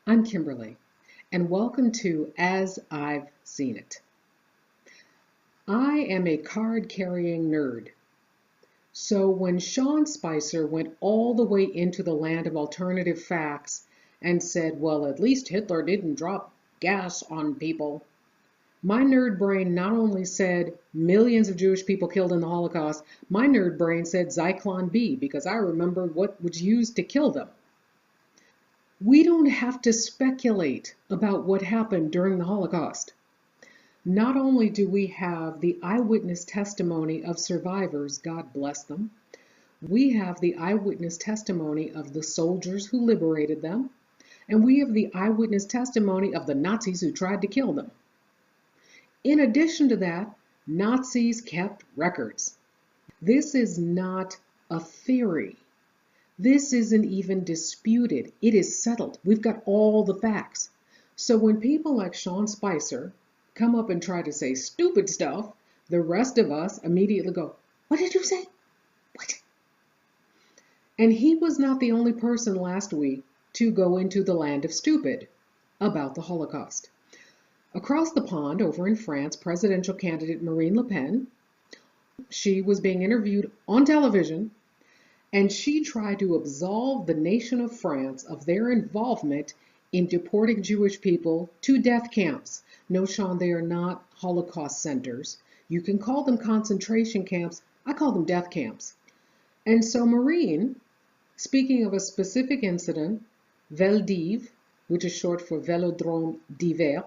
I'm Kimberly, and welcome to As I've Seen It. I am a card-carrying nerd, so when Sean Spicer went all the way into the land of alternative facts and said, well, at least Hitler didn't drop gas on people, my nerd brain not only said millions of Jewish people killed in the Holocaust, my nerd brain said Zyklon B because I remembered what was used to kill them. We don't have to speculate about what happened during the Holocaust. Not only do we have the eyewitness testimony of survivors, God bless them, we have the eyewitness testimony of the soldiers who liberated them, and we have the eyewitness testimony of the Nazis who tried to kill them. In addition to that, Nazis kept records. This is not a theory. This isn't even disputed. It is settled. We've got all the facts. So when people like Sean Spicer come up and try to say stupid stuff, the rest of us immediately go, what did you say? What? And he was not the only person last week to go into the land of stupid about the Holocaust. Across the pond, over in France, presidential candidate Marine Le Pen, she was being interviewed on television, and she tried to absolve the nation of France of their involvement in deporting Jewish people to death camps. No, Sean, they are not Holocaust centers. You can call them concentration camps. I call them death camps. And so Marine, speaking of a specific incident, Veldiv, which is short for Velodrome d'Hiver,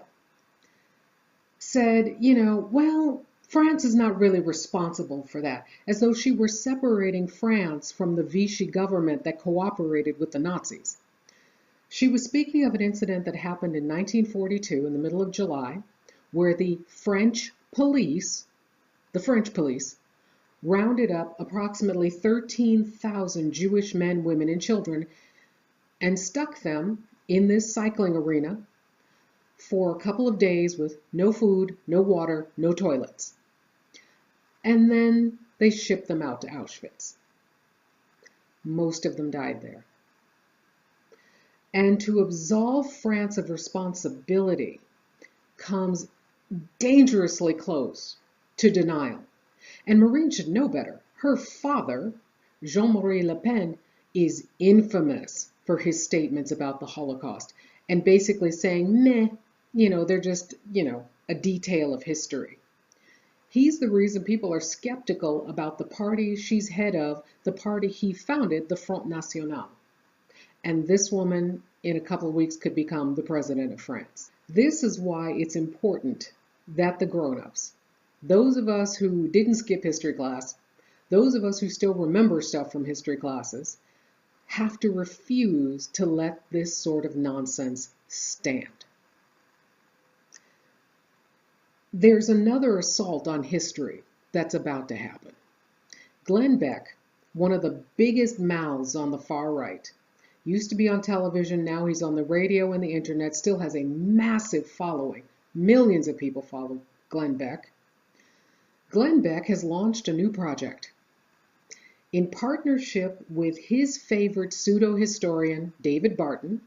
said, well, France is not really responsible for that, as though she were separating France from the Vichy government that cooperated with the Nazis. She was speaking of an incident that happened in 1942 in the middle of July, where the French police rounded up approximately 13,000 Jewish men, women, and children and stuck them in this cycling arena for a couple of days with no food, no water, no toilets. And then they shipped them out to Auschwitz. Most of them died there. And to absolve France of responsibility comes dangerously close to denial. And Marine should know better. Her father, Jean-Marie Le Pen, is infamous for his statements about the Holocaust and basically saying, meh, they're just, a detail of history. He's the reason people are skeptical about the party she's head of, the party he founded, the Front National. And this woman, in a couple of weeks, could become the president of France. This is why it's important that the grown-ups, those of us who didn't skip history class, those of us who still remember stuff from history classes, have to refuse to let this sort of nonsense stand. There's another assault on history that's about to happen. Glenn Beck, one of the biggest mouths on the far right, used to be on television, now he's on the radio and the internet, still has a massive following. Millions of people follow Glenn Beck. Glenn Beck has launched a new project. In partnership with his favorite pseudo-historian, David Barton,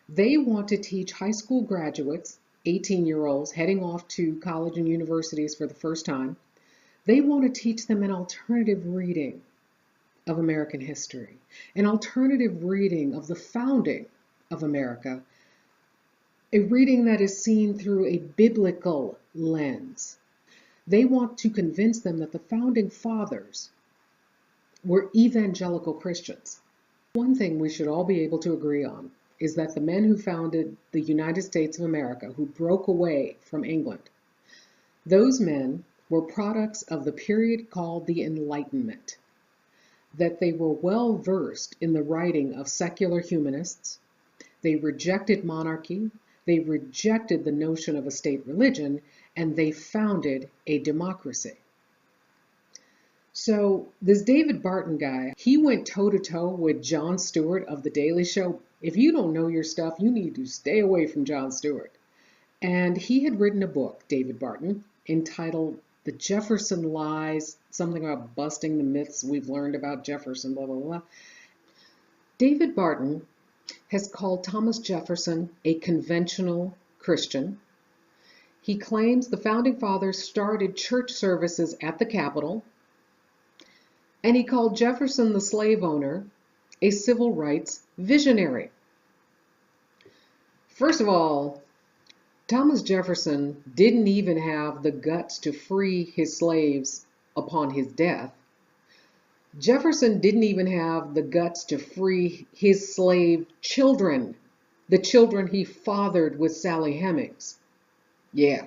they want to teach high school graduates, 18-year-olds heading off to college and universities for the first time, they want to teach them an alternative reading of American history, an alternative reading of the founding of America, a reading that is seen through a biblical lens. They want to convince them that the founding fathers were evangelical Christians. One thing we should all be able to agree on is that the men who founded the United States of America, who broke away from England, those men were products of the period called the Enlightenment, that they were well versed in the writing of secular humanists, they rejected monarchy, they rejected the notion of a state religion, and they founded a democracy. So this David Barton guy, he went toe-to-toe with Jon Stewart of The Daily Show. If you don't know your stuff, you need to stay away from Jon Stewart. And he had written a book, David Barton, entitled The Jefferson Lies, something about busting the myths we've learned about Jefferson, blah, blah, blah. David Barton has called Thomas Jefferson a conventional Christian. He claims the founding fathers started church services at the Capitol, and he called Jefferson, the slave owner, a civil rights visionary. First of all, Thomas Jefferson didn't even have the guts to free his slaves upon his death. Jefferson didn't even have the guts to free his slave children, the children he fathered with Sally Hemings. Yeah,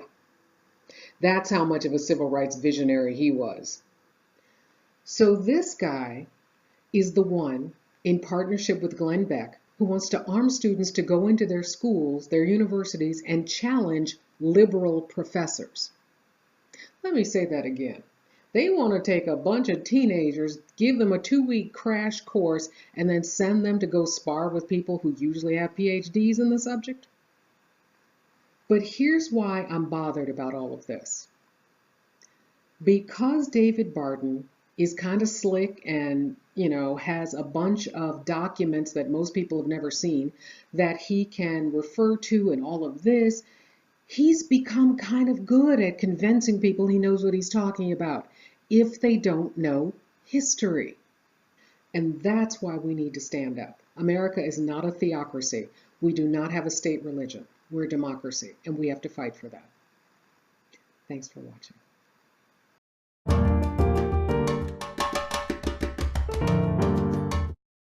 that's how much of a civil rights visionary he was. So this guy is the one, in partnership with Glenn Beck, who wants to arm students to go into their schools, their universities, and challenge liberal professors. Let me say that again. They want to take a bunch of teenagers, give them a 2-week crash course, and then send them to go spar with people who usually have PhDs in the subject. But here's why I'm bothered about all of this. Because David Barton is kind of slick and, has a bunch of documents that most people have never seen that he can refer to and all of this, he's become kind of good at convincing people he knows what he's talking about if they don't know history. And that's why we need to stand up. America is not a theocracy. We do not have a state religion. We're a democracy, and we have to fight for that. Thanks for watching.